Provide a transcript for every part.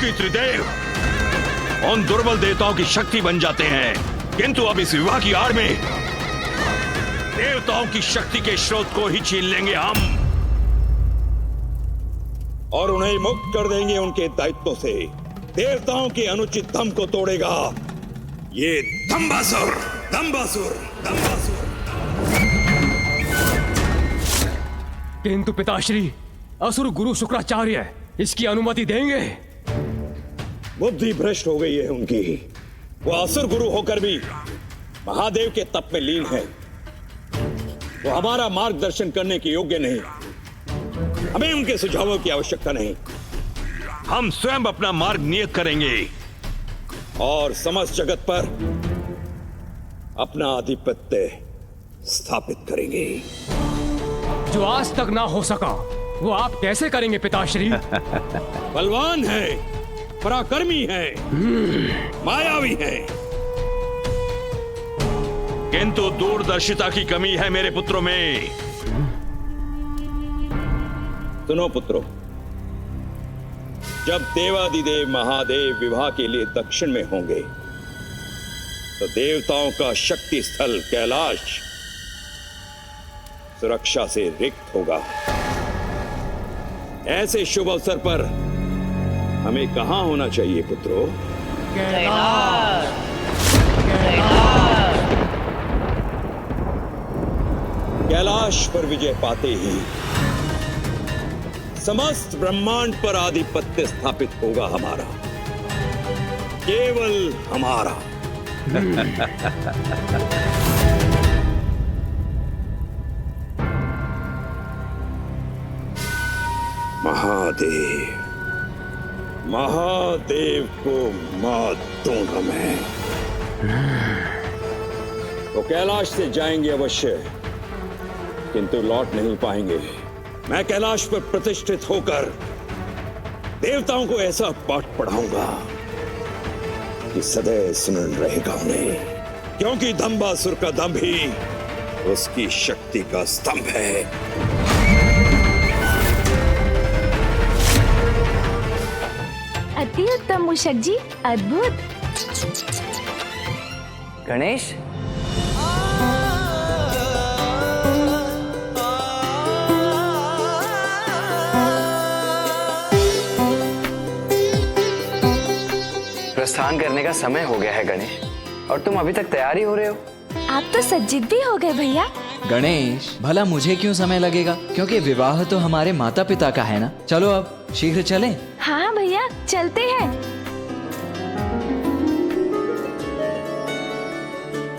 क्योंकि त्रिदेव उन दुर्बल देवताओं की शक्ति बन जाते हैं, किंतु अब इस विवाह की आड़ में देवताओं की शक्ति के स्रोत को ही छीन लेंगे हम और उन्हें मुक्त कर देंगे उनके दायित्वों से। देवताओं के अनुचित दम को तोड़ेगा ये दंबासुर, दंबासुर, दंबासुर। किंतु पिताश्री, असुर गुरु शुक्राचार्य इसकी अनुमति देंगे? बुद्धि भ्रष्ट हो गई है उनकी। वो असुर गुरु होकर भी महादेव के तप में लीन है। वो हमारा मार्गदर्शन करने के योग्य नहीं। हमें उनके सुझावों की आवश्यकता नहीं। हम स्वयं अपना मार्ग नियत करेंगे और समस्त जगत पर अपना आधिपत्य स्थापित करेंगे। जो आज तक ना हो सका वो आप कैसे करेंगे पिताश्री? बलवान है, पराक्रमी है, मायावी है, किंतु दूरदर्शिता की कमी है मेरे पुत्रों में। सुनो पुत्रों, जब देवादिदेव महादेव विवाह के लिए दक्षिण में होंगे तो देवताओं का शक्ति स्थल कैलाश सुरक्षा से रिक्त होगा। ऐसे शुभ अवसर पर हमें कहां होना चाहिए पुत्रों? कैलाश। कैलाश पर विजय पाते ही समस्त ब्रह्मांड पर आधिपत्य स्थापित होगा हमारा, केवल हमारा। महादेव, महादेव को मात दूंगा मैं। तो कैलाश से जाएंगे अवश्य, किंतु लौट नहीं पाएंगे। मैं कैलाश पर प्रतिष्ठित होकर देवताओं को ऐसा पाठ पढ़ाऊंगा कि सदैव स्मरण रहेगा उन्हें, क्योंकि दंबासुर का दंभ ही उसकी शक्ति का स्तंभ है। अति उत्तम मूषक जी, अद्भुत। गणेश, प्रस्थान करने का समय हो गया है गणेश, और तुम अभी तक तैयार ही हो रहे हो। आप तो सज्जित भी हो गए भैया। गणेश, भला मुझे क्यों समय लगेगा, क्योंकि विवाह तो हमारे माता पिता का है ना। चलो अब शीघ्र चलें। हाँ भैया, चलते हैं।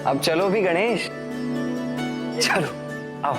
अब चलो भी गणेश, चलो आओ।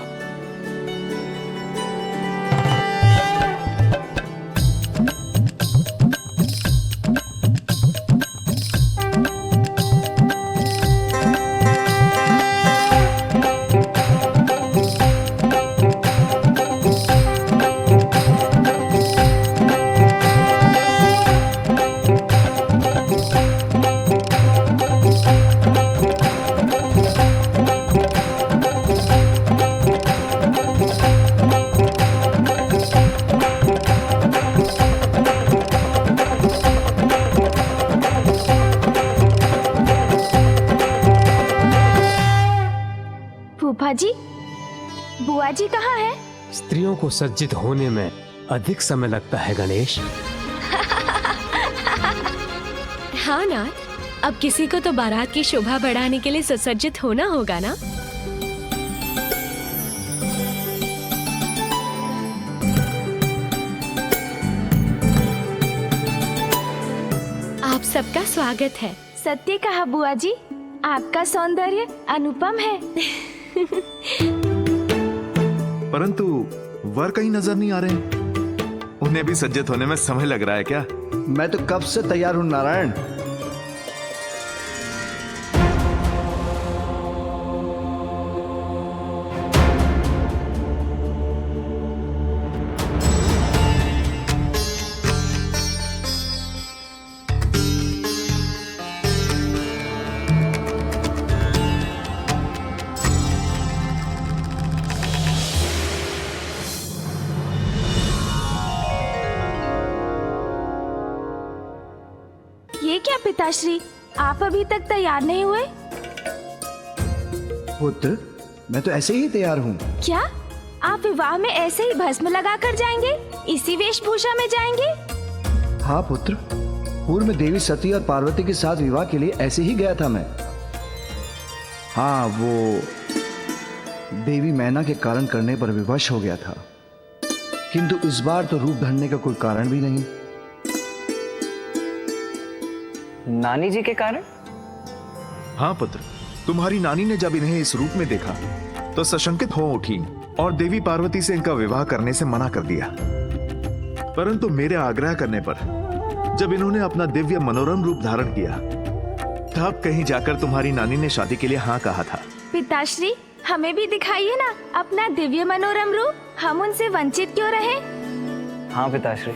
फूफा जी, बुआ जी कहाँ है? स्त्रियों को सज्जित होने में अधिक समय लगता है गणेश। हाँ नाथ, अब किसी को तो बारात की शोभा बढ़ाने के लिए सुसज्जित होना होगा ना। आप सबका स्वागत है। सत्य कहा बुआ जी, आपका सौंदर्य अनुपम है। परंतु वर कहीं नजर नहीं आ रहे हैं। उन्हें भी सज्जित होने में समय लग रहा है क्या? मैं तो कब से तैयार हूं नारायण। ये क्या पिताश्री, आप अभी तक तैयार नहीं हुए? पुत्र, मैं तो ऐसे ही तैयार हूँ। क्या आप विवाह में ऐसे ही भस्म लगा कर जाएंगे? इसी वेशभूषा में जाएंगे? हाँ पुत्र, पूर्व में देवी सती और पार्वती के साथ विवाह के लिए ऐसे ही गया था मैं। हाँ, वो देवी मैना के कारण करने पर विवश हो गया था, किंतु इस बार तो रूप धरने का कोई कारण भी नहीं। नानी जी के कारण? हाँ पुत्र, तुम्हारी नानी ने जब इन्हें इस रूप में देखा तो सशंकित हो उठी और देवी पार्वती से इनका विवाह करने से मना कर दिया। परंतु मेरे आग्रह करने पर जब इन्होंने अपना दिव्य मनोरम रूप धारण किया, तब कहीं जाकर तुम्हारी नानी ने शादी के लिए हाँ कहा था। पिताश्री, हमें भी दिखाइए ना अपना दिव्य मनोरम रूप, हम उनसे वंचित क्यों रहे? हाँ पिताश्री,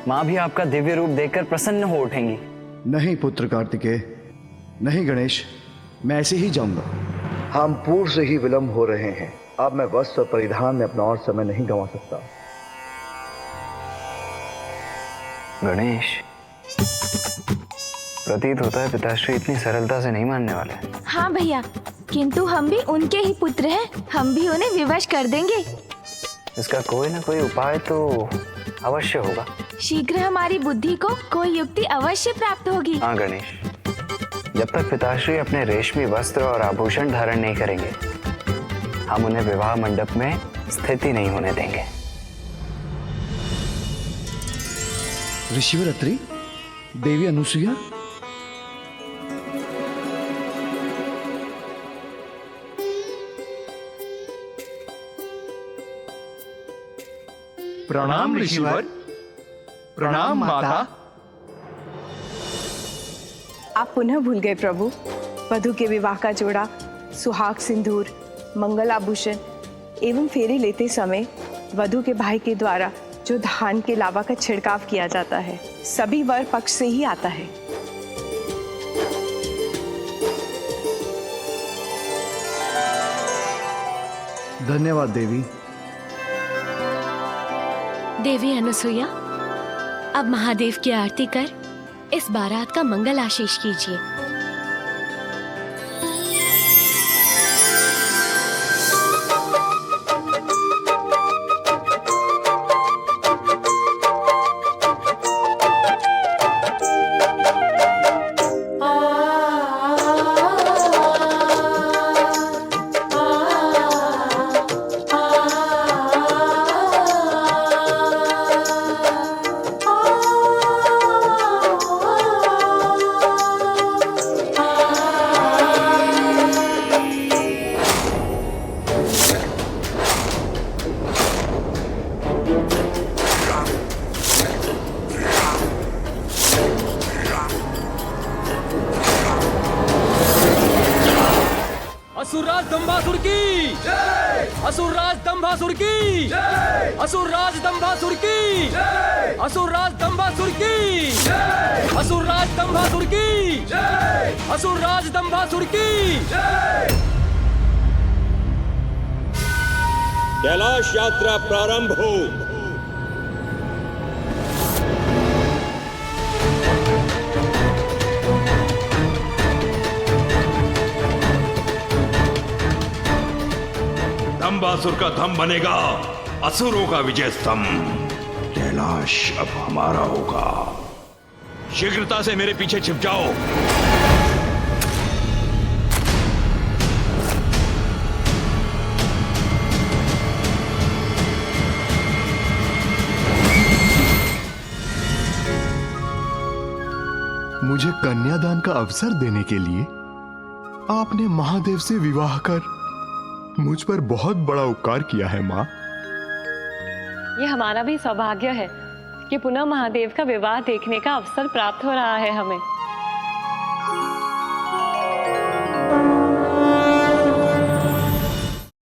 माँ भी आपका दिव्य रूप देखकर प्रसन्न हो उठेंगी। नहीं पुत्र कार्तिकेय, नहीं गणेश, मैं ऐसे ही जाऊंगा। हम पूर्व से ही विलंब हो रहे हैं, अब मैं वस्त्र और परिधान में अपना और समय नहीं गंवा सकता। गणेश, प्रतीत होता है पिताश्री इतनी सरलता से नहीं मानने वाले। हाँ भैया, किंतु हम भी उनके ही पुत्र हैं, हम भी उन्हें विवश कर देंगे। इसका कोई ना कोई उपाय तो अवश्य होगा। शीघ्र हमारी बुद्धि को कोई युक्ति अवश्य प्राप्त होगी। हाँ गणेश, जब तक पिताश्री अपने रेशमी वस्त्र और आभूषण धारण नहीं करेंगे, हम उन्हें विवाह मंडप में स्थिति नहीं होने देंगे। ऋषिवर अत्रि, देवी अनुसुईया, प्रणाम ऋषिवर। प्रणाम माता। आप पुनः भूल गए प्रभु। वधू के विवाह का जोड़ा, सुहाग सिंदूर, मंगल आभूषण एवं फेरे लेते समय वधू के भाई के द्वारा जो धान के लावा का छिड़काव किया जाता है, सभी वर पक्ष से ही आता है। धन्यवाद देवी। देवी अनुसुईया, अब महादेव की आरती कर इस बारात का मंगल आशीष कीजिए। असुरराज दंभासुर की जय! असुरराज दंभासुर की जय! असुरराज दंभासुर की जय! असुरराज दंभासुर की जय! असुरराज दंभासुर की जय! असुरराज दंभासुर की जय! कैलाश यात्रा प्रारंभ हो। दंभासुर का धम बनेगा असुरों का विजय स्तंभ। कैलाश अब हमारा होगा। शीघ्रता से मेरे पीछे छिप जाओ। मुझे कन्यादान का अवसर देने के लिए आपने महादेव से विवाह कर मुझ पर बहुत बड़ा उपकार किया है माँ। ये हमारा भी सौभाग्य है कि पुनः महादेव का विवाह देखने का अवसर प्राप्त हो रहा है हमें।